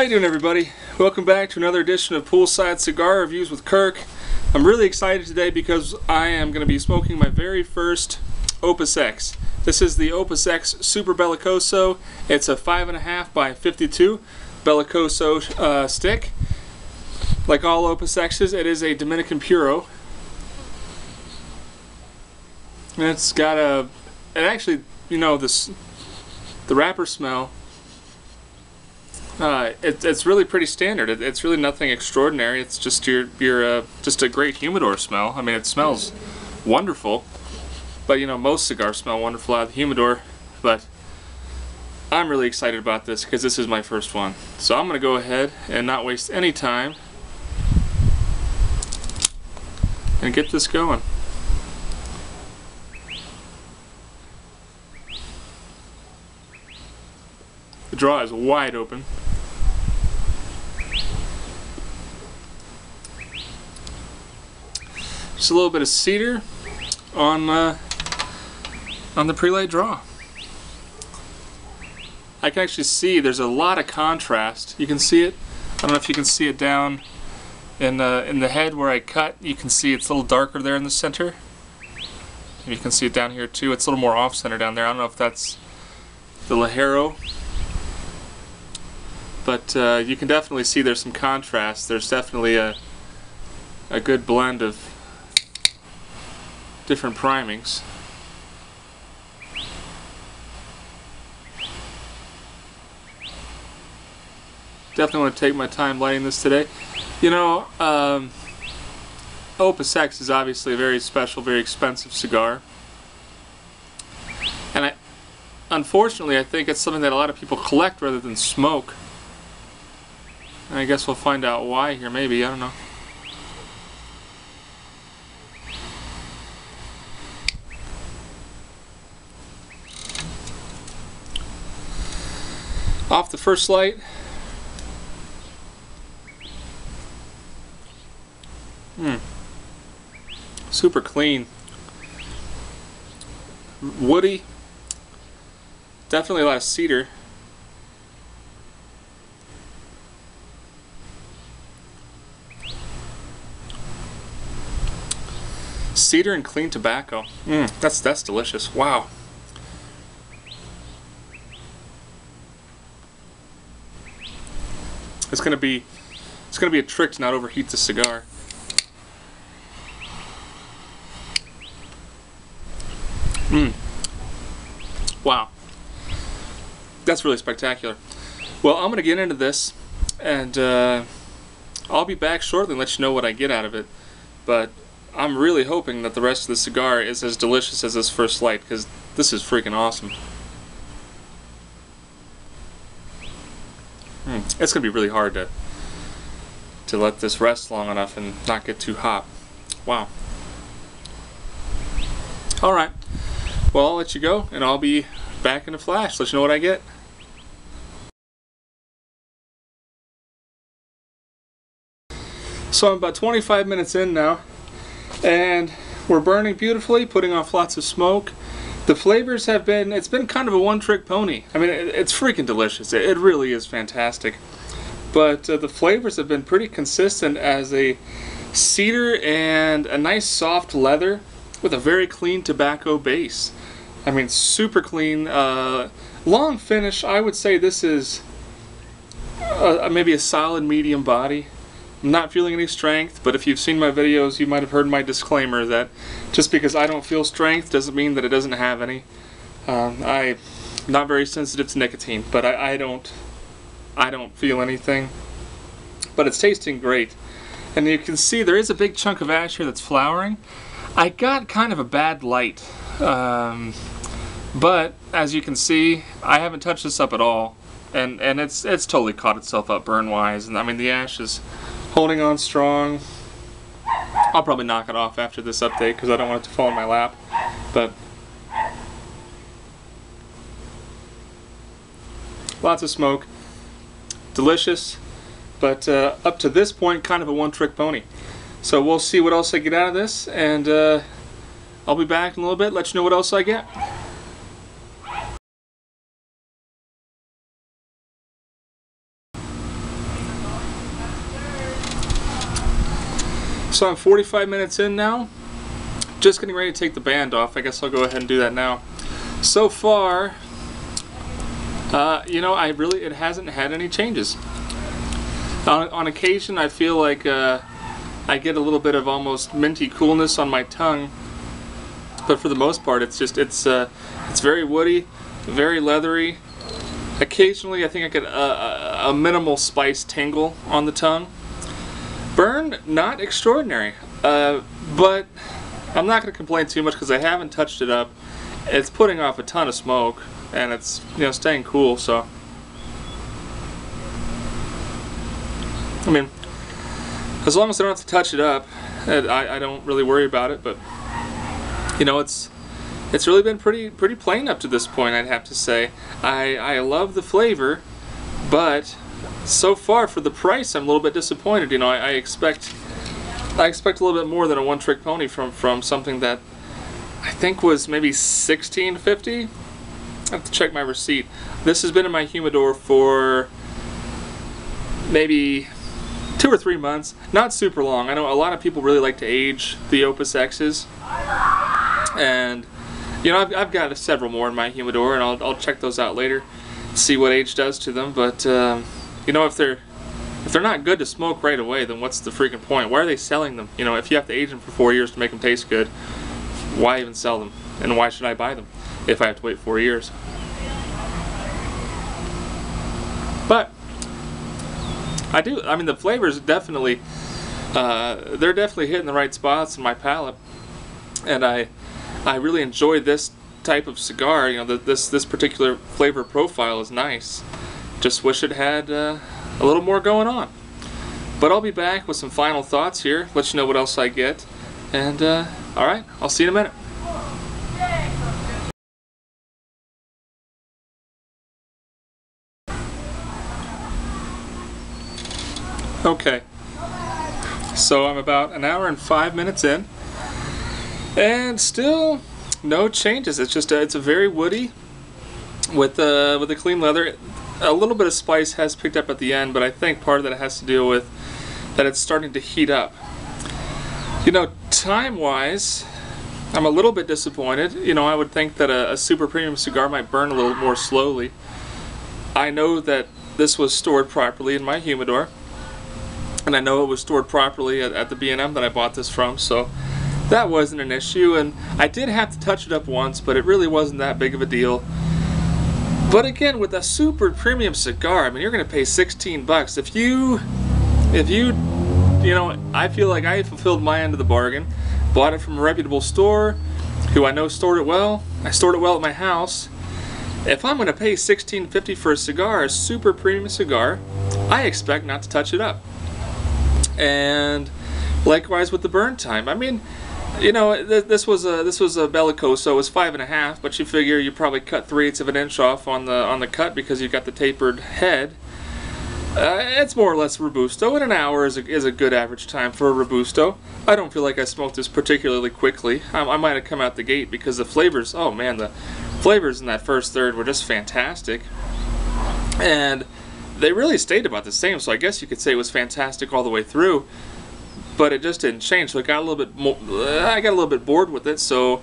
How you doing, everybody? Welcome back to another edition of Poolside Cigar Reviews with Kirk. I'm really excited today because I am going to be smoking my very first Opus X. This is the Opus X Super Belicoso. It's a 5.5 by 52 Belicoso stick. Like all Opus X's, it is a Dominican Puro. And it's got a, it actually, you know, the wrapper smell, it's really pretty standard. It's really nothing extraordinary. It's just just a great humidor smell. I mean, it smells wonderful, but you know, most cigars smell wonderful out of the humidor. But I'm really excited about this because this is my first one. So I'm going to go ahead and not waste any time and get this going. The draw is wide open. Just a little bit of cedar on the prelate draw. I can actually see there's a lot of contrast. You can see it. I don't know if you can see it down in the head where I cut. You can see it's a little darker there in the center. You can see it down here too. It's a little more off-center down there. I don't know if that's the Ligero. But you can definitely see there's some contrast. There's definitely a good blend of different primings. Definitely want to take my time lighting this today. You know, Opus X is obviously a very special, very expensive cigar. And unfortunately, I think it's something that a lot of people collect rather than smoke. I guess we'll find out why here, maybe, I don't know. Off the first light. Super clean. Woody. Definitely a lot of cedar. Cedar and clean tobacco. That's delicious. Wow. It's gonna be a trick to not overheat the cigar. Wow. That's really spectacular. Well, I'm gonna get into this, and I'll be back shortly and let you know what I get out of it. But I'm really hoping that the rest of the cigar is as delicious as this first light, because this is freaking awesome. It's going to be really hard to let this rest long enough and not get too hot. Wow. Alright. Well, I'll let you go, and I'll be back in a flash. Let you know what I get. So I'm about 25 minutes in now. And we're burning beautifully, putting off lots of smoke. The flavors have been, it's been kind of a one-trick pony. I mean, it's freaking delicious. It really is fantastic. But the flavors have been pretty consistent as a cedar and a nice soft leather with a very clean tobacco base. I mean, super clean. Long finish, I would say this is maybe a solid medium body. I'm not feeling any strength, but if you've seen my videos, you might have heard my disclaimer that just because I don't feel strength doesn't mean that it doesn't have any. I'm not very sensitive to nicotine, but I don't feel anything. But it's tasting great. And you can see there is a big chunk of ash here that's flowering. I got kind of a bad light. But as you can see, I haven't touched this up at all. And it's totally caught itself up burn-wise. And I mean, the ash is holding on strong. I'll probably knock it off after this update because I don't want it to fall in my lap. But lots of smoke. Delicious. But up to this point, kind of a one-trick pony. So we'll see what else I get out of this. And I'll be back in a little bit, let you know what else I get. So I'm 45 minutes in now. Just getting ready to take the band off. I guess I'll go ahead and do that now. So far, you know, it hasn't had any changes. On occasion, I feel like I get a little bit of almost minty coolness on my tongue, but for the most part, it's very woody, very leathery. Occasionally, I think I get a minimal spice tingle on the tongue. Burn, not extraordinary, but I'm not going to complain too much because I haven't touched it up. It's putting off a ton of smoke, and it's, you know, staying cool. So, I mean, as long as I don't have to touch it up, I don't really worry about it. But you know, it's really been pretty plain up to this point, I'd have to say. I love the flavor, but so far for the price, I'm a little bit disappointed. You know, I expect a little bit more than a one-trick pony from something that I think was maybe $16.50. I have to check my receipt. This has been in my humidor for maybe 2 or 3 months. Not super long. I know a lot of people really like to age the Opus X's, and you know, I've got several more in my humidor, and I'll check those out later, see what age does to them. But you know, if they're not good to smoke right away, then what's the freaking point? Why are they selling them? You know, if you have to age them for 4 years to make them taste good, why even sell them? And why should I buy them if I have to wait 4 years? But I mean, the flavors definitely, they're definitely hitting the right spots in my palate, and I really enjoy this type of cigar. You know, this particular flavor profile is nice. Just wish it had a little more going on. But I'll be back with some final thoughts here, let you know what else I get, and alright, I'll see you in a minute. Okay, so I'm about an hour and 5 minutes in, and still no changes. It's just it's a very woody with a clean leather. A little bit of spice has picked up at the end, but I think part of that has to do with that it's starting to heat up. You know, time-wise, I'm a little bit disappointed. You know, I would think that a super premium cigar might burn a little more slowly. I know that this was stored properly in my humidor, and I know it was stored properly at the B&M that I bought this from, so that wasn't an issue. And I did have to touch it up once, but it really wasn't that big of a deal. But again, with a super premium cigar, I mean, you're going to pay 16 bucks. If you know, I feel like I fulfilled my end of the bargain. Bought it from a reputable store, who I know stored it well. I stored it well at my house. If I'm going to pay $16.50 for a cigar, a super premium cigar, I expect not to touch it up. And likewise with the burn time. I mean, you know, this was a Belicoso. It was 5.5, but you figure you probably cut 3/8 of an inch off on the cut because you've got the tapered head. It's more or less Robusto, and an hour is a good average time for a Robusto. I don't feel like I smoked this particularly quickly. I might have come out the gate because the flavors, oh man, the flavors in that first third were just fantastic. And they really stayed about the same, so I guess you could say it was fantastic all the way through. But it just didn't change, so it got a little bit more, I got a little bit bored with it, so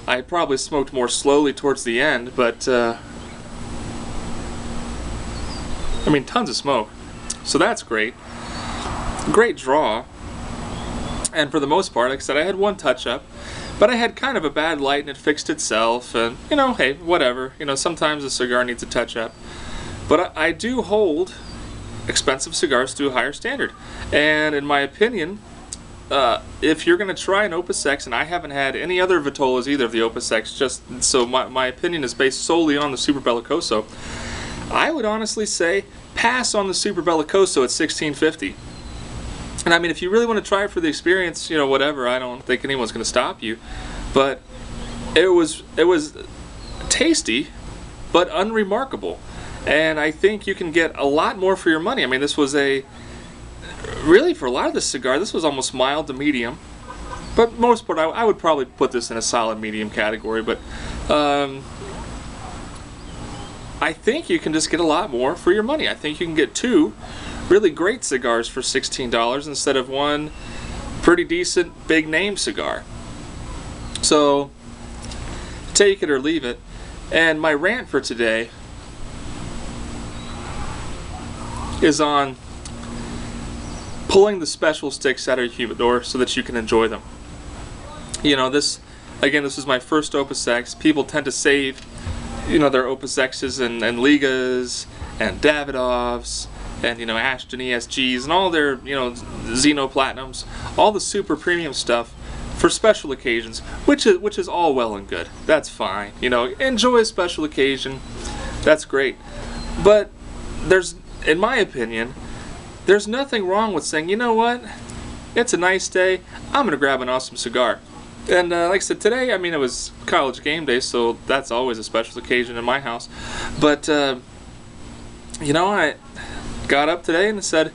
I probably smoked more slowly towards the end. But I mean, tons of smoke, so that's great. Great draw. And for the most part, like I said, I had one touch up, but I had kind of a bad light and it fixed itself, and you know, hey, whatever. You know, sometimes a cigar needs a touch up. But I do hold expensive cigars to a higher standard, and in my opinion, if you're going to try an Opus X, and I haven't had any other Vitolas either of the Opus X, just so my opinion is based solely on the Super Belicoso, I would honestly say pass on the Super Belicoso at $16.50. And I mean, if you really want to try it for the experience, you know, whatever, I don't think anyone's going to stop you. But it was tasty, but unremarkable. And I think you can get a lot more for your money. I mean, this was really, for a lot of this cigar, this was almost mild to medium. But most part, I would probably put this in a solid medium category. But I think you can just get a lot more for your money. I think you can get two really great cigars for $16 instead of one pretty decent big name cigar. So take it or leave it. And my rant for today is on pulling the special sticks out of your humidor so that you can enjoy them. You know, this is my first Opus X. People tend to save, you know, their Opus X's and Ligas and Davidoffs and, you know, Ashton ESGs and all their, you know, Xeno Platinums, all the super premium stuff for special occasions, which is all well and good. That's fine. You know, enjoy a special occasion. That's great. But there's, in my opinion, there's nothing wrong with saying, you know what, it's a nice day, I'm gonna grab an awesome cigar. And like I said, today, I mean, it was college game day, so that's always a special occasion in my house. But you know, I got up today and said,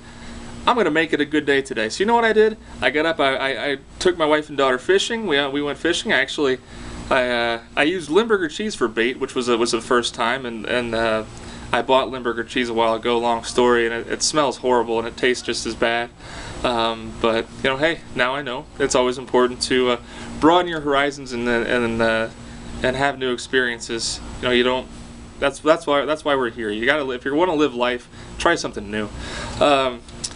I'm gonna make it a good day today. So you know what I did? I got up, I took my wife and daughter fishing. We went fishing. I used Limburger cheese for bait, which was a first time, and I bought Limburger cheese a while ago. Long story, and it smells horrible and it tastes just as bad. But you know, hey, now I know it's always important to broaden your horizons and have new experiences. You know, you don't. That's why we're here. You gotta, if you want to live life, try something new.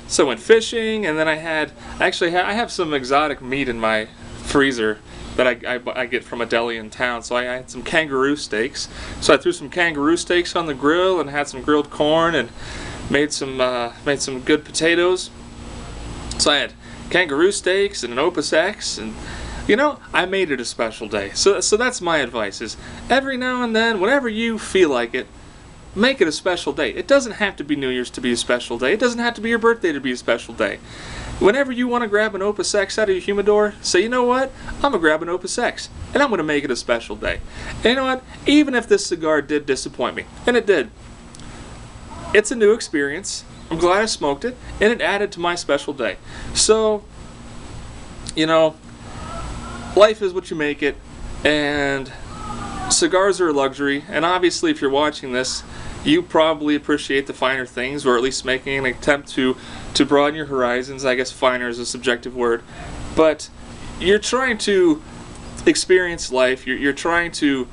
So I went fishing, and then I have some exotic meat in my freezer that I get from a deli in town. So I had some kangaroo steaks. So I threw some kangaroo steaks on the grill and had some grilled corn and made some good potatoes. So I had kangaroo steaks and an Opus X, and you know, I made it a special day. So that's my advice: is every now and then, whenever you feel like it, make it a special day. It doesn't have to be New Year's to be a special day. It doesn't have to be your birthday to be a special day. Whenever you want to grab an Opus X out of your humidor, say, you know what, I'm going to grab an Opus X, and I'm going to make it a special day. And you know what, even if this cigar did disappoint me, and it did, it's a new experience. I'm glad I smoked it, and it added to my special day. So, you know, life is what you make it, and cigars are a luxury, and obviously if you're watching this, you probably appreciate the finer things, or at least making an attempt to broaden your horizons. I guess finer is a subjective word, but you're trying to experience life. You're trying to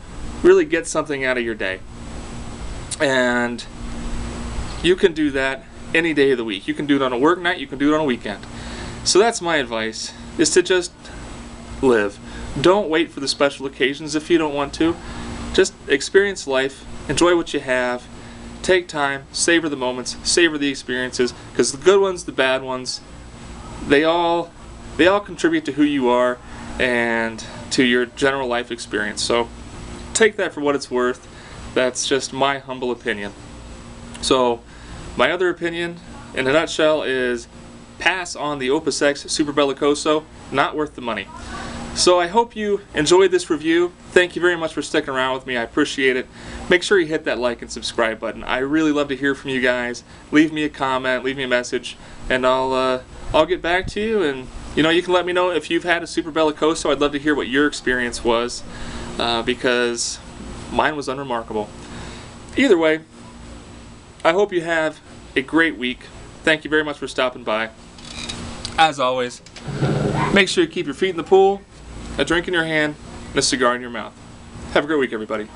really get something out of your day, and you can do that any day of the week. You can do it on a work night, you can do it on a weekend. So that's my advice, is to just live. Don't wait for the special occasions if you don't want to. Just experience life, enjoy what you have, take time, savor the moments, savor the experiences, because the good ones, the bad ones, they all contribute to who you are and to your general life experience. So take that for what it's worth. That's just my humble opinion. So my other opinion, in a nutshell, is pass on the Opus X Super Belicoso. Not worth the money. So I hope you enjoyed this review. Thank you very much for sticking around with me. I appreciate it. Make sure you hit that like and subscribe button. I really love to hear from you guys. Leave me a comment, leave me a message, and I'll get back to you. And you know, you can let me know if you've had a Super Belicoso. I'd love to hear what your experience was, because mine was unremarkable. Either way, I hope you have a great week. Thank you very much for stopping by. As always, make sure you keep your feet in the pool, a drink in your hand, and a cigar in your mouth. Have a great week, everybody.